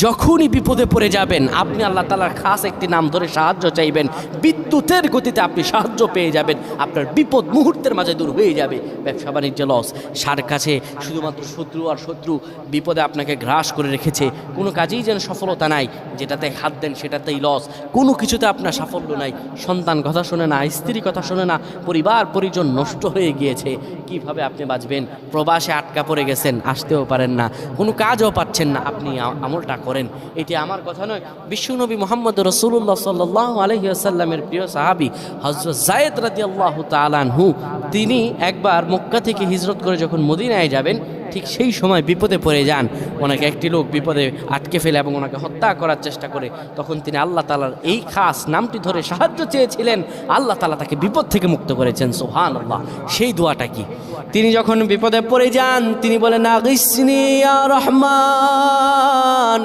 যখনই বিপদে পড়ে যাবেন আপনি আল্লাহ তাআলার খাস একটি নাম ধরে সাহায্য চাইবেন, বিদ্যুতের গতিতে আপনি সাহায্য পেয়ে যাবেন, আপনার বিপদ মুহূর্তের মাঝে দূর হয়ে যাবে। ব্যবসা বাণিজ্য লস, সার কাছে শুধুমাত্র শত্রু আর শত্রু বিপদে আপনাকে গ্রাস করে রেখেছে, কোনো কাজেই যেন সফলতা নাই, যেটাতে হাত দেন সেটাতেই লস, কোনো কিছুতে আপনার সাফল্য নাই, সন্তান কথা শোনে না, স্ত্রী কথা শোনে না, পরিবার পরিজন নষ্ট হয়ে গিয়েছে, কিভাবে আপনি বাঁচবেন? প্রবাসে আটকা পড়ে গেছেন, আসতেও পারেন না, কোনো কাজও পাচ্ছেন না, আপনি আমলটা করেন। এটি আমার কথা নয়, বিশ্বনবী মুহাম্মদ রাসূলুল্লাহ সাল্লাল্লাহু আলাইহি ওয়াসাল্লামের প্রিয় সাহাবী হযরত যায়েদ রাদিয়াল্লাহু তাআলা আনহু, তিনি একবার মক্কা থেকে হিজরত করে যখন মদিনায় যাবেন, ঠিক সেই সময় বিপদে পড়ে যান। ওনাকে একটি লোক বিপদে আটকে ফেলে এবং ওনাকে হত্যা করার চেষ্টা করে। তখন তিনি আল্লাহ তাআলার এই খাস নামটি ধরে সাহায্য চেয়েছিলেন, আল্লাহ তাআলা তাকে বিপদ থেকে মুক্ত করেছেন। সুবহানাল্লাহ। সেই দোয়াটা কি? তিনি যখন বিপদে পড়ে যান তিনি বলেন, আগিসনি ইয়া রহমান।